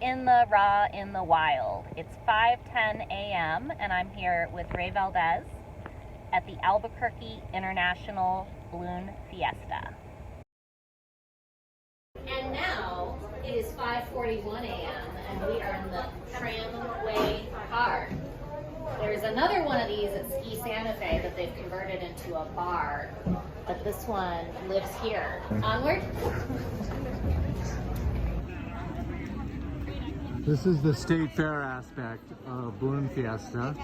in the raw, in the wild. It's 5:10 a.m. and I'm here with Ray Valdez at the Albuquerque International Balloon Fiesta. And now it is 5:41 a.m. and we are in the tramway car. There's another one of these at Ski Santa Fe that they've converted into a bar, but this one lives here. Onward. This is the state fair aspect of Balloon Fiesta.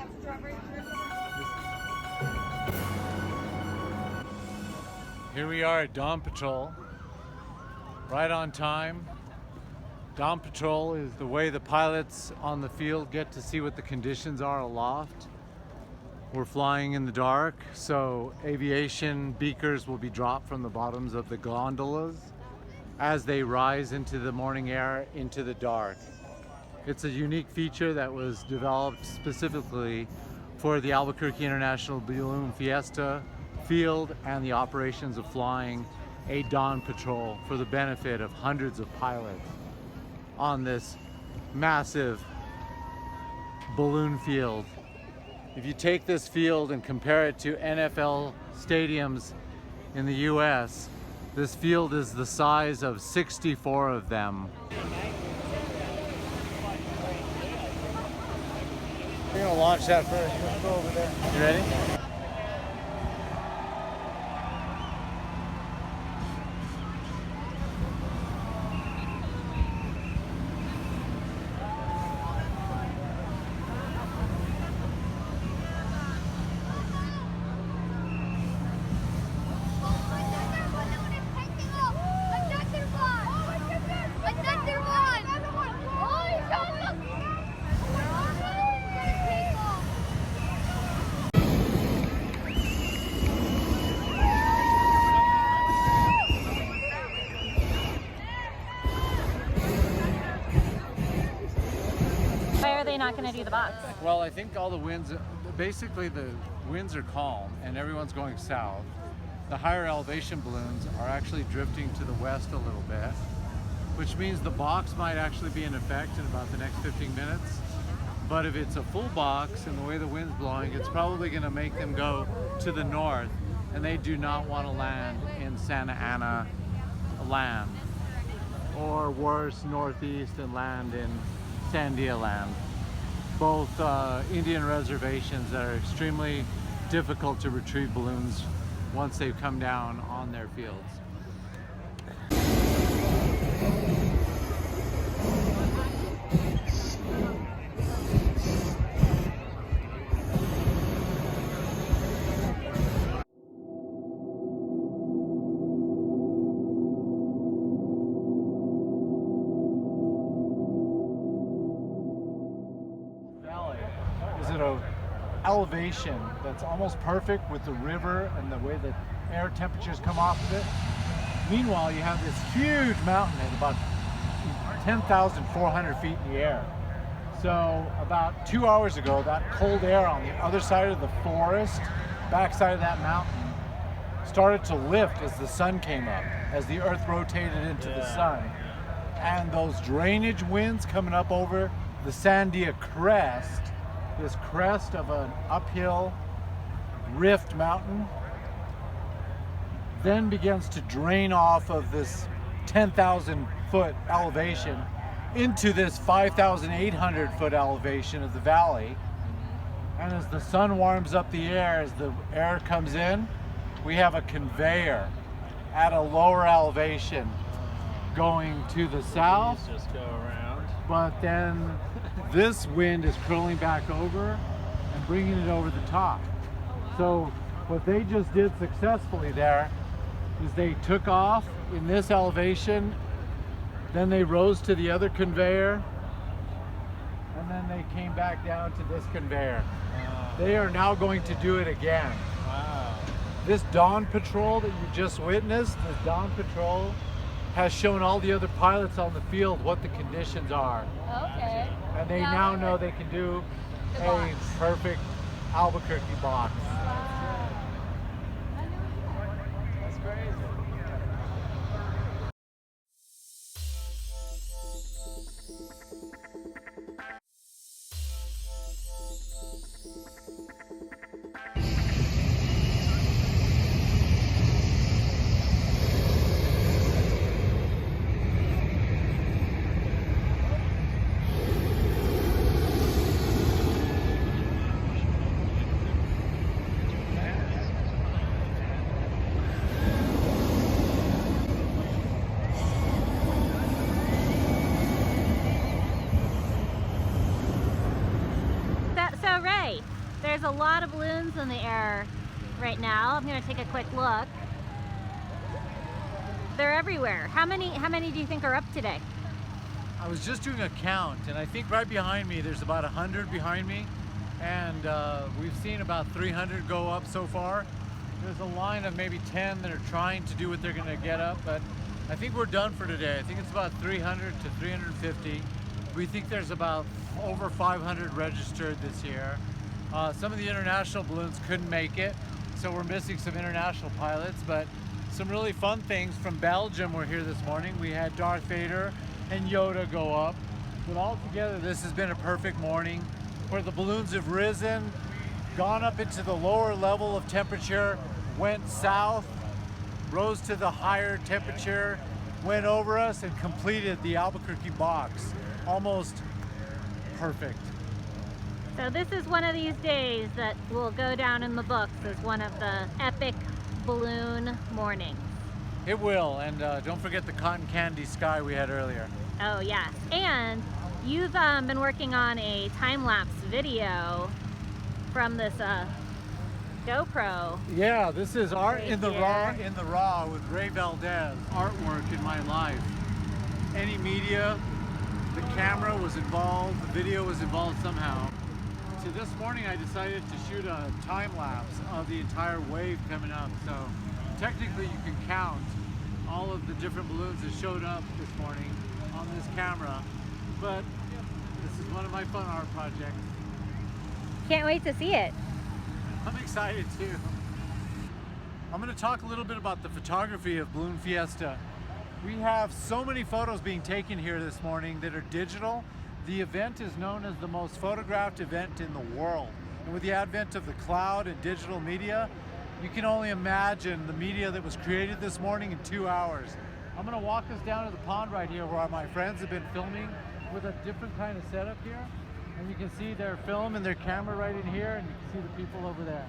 Here we are at Dawn Patrol, right on time. Dawn Patrol is the way the pilots on the field get to see what the conditions are aloft. We're flying in the dark, so aviation beakers will be dropped from the bottoms of the gondolas as they rise into the morning air into the dark. It's a unique feature that was developed specifically for the Albuquerque International Balloon Fiesta field and the operations of flying a dawn patrol for the benefit of hundreds of pilots on this massive balloon field. If you take this field and compare it to NFL stadiums in the US, this field is the size of 64 of them. We're gonna launch that first. Let's go over there. You ready? Why are they not going to do the box? Well, I think all the winds, basically the winds are calm and everyone's going south. The higher elevation balloons are actually drifting to the west a little bit, which means the box might actually be in effect in about the next 15 minutes. But if it's a full box and the way the wind's blowing, it's probably going to make them go to the north, and they do not want to land in Santa Ana land, or worse, northeast and land in Sandia land. Both Indian reservations that are extremely difficult to retrieve balloons once they've come down on their fields. Is it a elevation that's almost perfect with the river and the way the air temperatures come off of it. Meanwhile, you have this huge mountain at about 10,400 feet in the air. So about 2 hours ago, that cold air on the other side of the forest, backside of that mountain, started to lift as the sun came up, as the earth rotated into the sun. And those drainage winds coming up over the Sandia crest, this crest of an uphill rift mountain, then begins to drain off of this 10,000 foot elevation into this 5,800 foot elevation of the valley. And as the sun warms up the air, as the air comes in, we have a conveyor at a lower elevation going to the south. Just go around. But then this wind is curling back over and bringing it over the top. So what they just did successfully there is they took off in this elevation, then they rose to the other conveyor, and then they came back down to this conveyor. Wow. They are now going to do it again. Wow. This dawn patrol that you just witnessed, this dawn patrol has shown all the other pilots on the field what the conditions are. Okay. And they now know they can do a perfect Albuquerque box. That's crazy. there's a lot of balloons in the air right now. I'm gonna take a quick look. They're everywhere. How many do you think are up today? I was just doing a count, and I think right behind me there's about 100 behind me, and we've seen about 300 go up so far. There's a line of maybe 10 that are trying to do what they're gonna get up, but I think we're done for today. I think it's about 300 to 350. We think there's about over 500 registered this year. Some of the international balloons couldn't make it, so we're missing some international pilots, but some really fun things from Belgium were here this morning. We had Darth Vader and Yoda go up, but altogether this has been a perfect morning where the balloons have risen, gone up into the lower level of temperature, went south, rose to the higher temperature, went over us, and completed the Albuquerque box. Almost perfect. So this is one of these days that will go down in the books as one of the epic balloon mornings. It will, and don't forget the cotton candy sky we had earlier. Oh yes, and you've been working on a time-lapse video from this GoPro. Yeah, this is art Right in the here. raw with Valdez. Artwork in my life. Any media, the camera was involved, the video was involved somehow. So this morning I decided to shoot a time lapse of the entire wave coming up. So technically you can count all of the different balloons that showed up this morning on this camera. But this is one of my fun art projects. Can't wait to see it. I'm excited too. I'm going to talk a little bit about the photography of Balloon Fiesta. We have so many photos being taken here this morning that are digital. The event is known as the most photographed event in the world. And with the advent of the cloud and digital media, you can only imagine the media that was created this morning in 2 hours. I'm going to walk us down to the pond right here where my friends have been filming with a different kind of setup here. And you can see their film and their camera right in here, and you can see the people over there.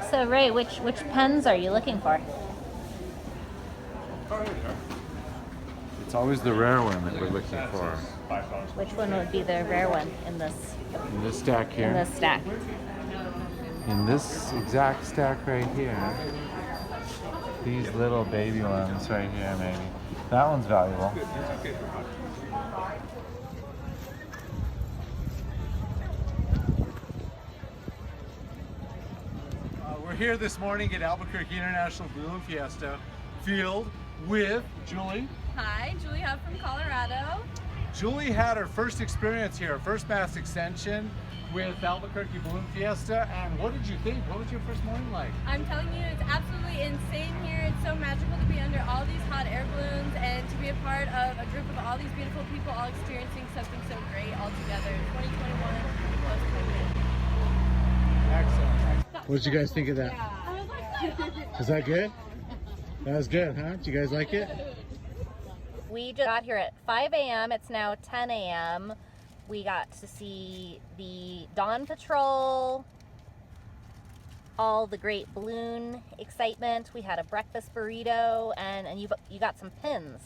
So Ray, which pens are you looking for? It's always the rare one that we're looking for. Which one would be the rare one in this In this stack here. in this stack? In this exact stack right here. These little baby ones right here, maybe. That one's valuable. We're here this morning at Albuquerque International Balloon Fiesta Field with Julie. Hi, Julie Huff from Colorado. Julie had her first experience here, first mass extension with Albuquerque Balloon Fiesta. And what did you think? What was your first morning like? I'm telling you, it's absolutely insane here. It's so magical to be under all these hot air balloons and to be a part of a group of all these beautiful people all experiencing something so great all together. 2021 was perfect. Excellent. What did you guys think of that? Was that good? That was good, huh? Did you guys like it? We just got here at 5 a.m. It's now 10 a.m. We got to see the Dawn Patrol, all the great balloon excitement. We had a breakfast burrito, and you got some pins.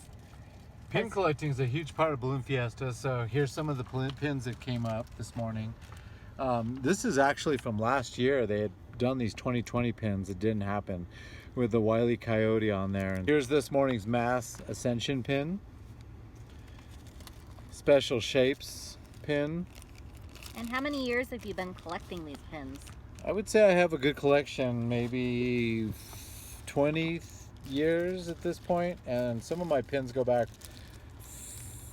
Pin collecting is a huge part of Balloon Fiesta, so here's some of the pins that came up this morning. This is actually from last year. They had done these 2020 pins. It didn't happen with the Wile E. Coyote on there. And here's this morning's Mass Ascension pin. Special Shapes pin. And how many years have you been collecting these pins? I would say I have a good collection, maybe 20 years at this point, and some of my pins go back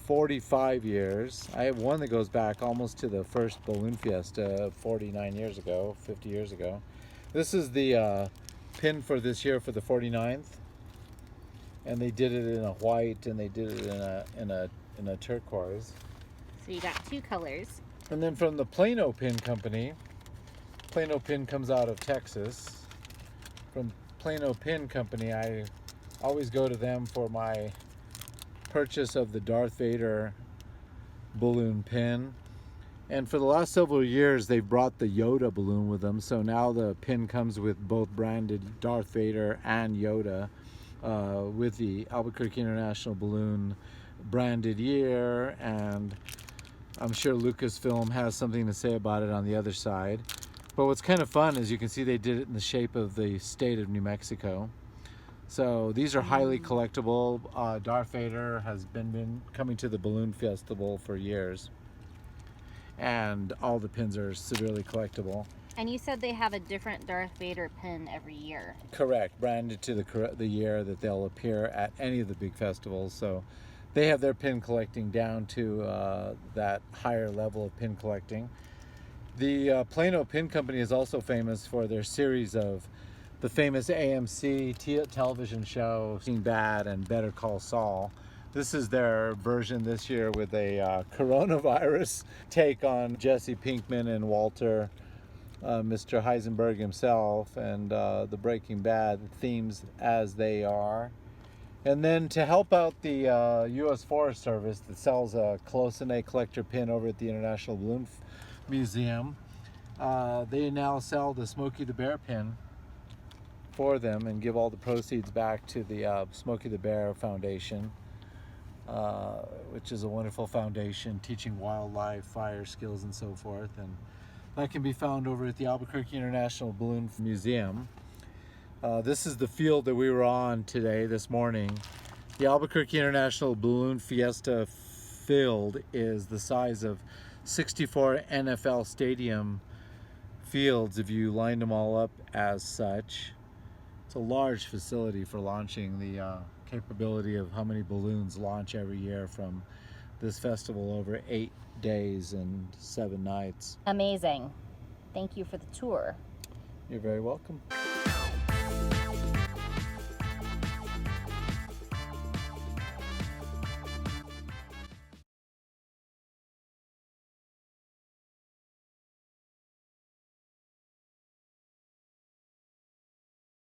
45 years. I have one that goes back almost to the first Balloon Fiesta 49 years ago, 50 years ago. This is the pin for this year for the 49th, and they did it in a white and they did it in a turquoise. So you got two colors. And then from the Plano Pin Company, Plano Pin comes out of Texas. From Plano Pin Company, I always go to them for my purchase of the Darth Vader balloon pin. And for the last several years, they've brought the Yoda balloon with them. So now the pin comes with both branded Darth Vader and Yoda, with the Albuquerque International Balloon branded year. And I'm sure Lucasfilm has something to say about it on the other side. But what's kind of fun is you can see they did it in the shape of the state of New Mexico. So these are highly collectible. Darth Vader has been coming to the Balloon Festival for years. And all the pins are severely collectible. And you said they have a different Darth Vader pin every year. Correct, branded to the year that they'll appear at any of the big festivals. So they have their pin collecting down to that higher level of pin collecting. The Plano Pin Company is also famous for their series of the famous AMC television show, Bad and Better Call Saul. This is their version this year with a coronavirus take on Jesse Pinkman and Walter, Mr. Heisenberg himself, and the Breaking Bad themes as they are. And then to help out the U.S. Forest Service that sells a Close-in-A collector pin over at the International Balloon Museum, they now sell the Smokey the Bear pin for them and give all the proceeds back to the Smokey the Bear Foundation, which is a wonderful foundation teaching wildlife, fire skills, and so forth. And that can be found over at the Albuquerque International Balloon Museum. This is the field that we were on today, this morning. The Albuquerque International Balloon Fiesta field is the size of 64 NFL stadium fields if you lined them all up as such. It's a large facility for launching the capability of how many balloons launch every year from this festival over 8 days and 7 nights. Amazing. Thank you for the tour. You're very welcome.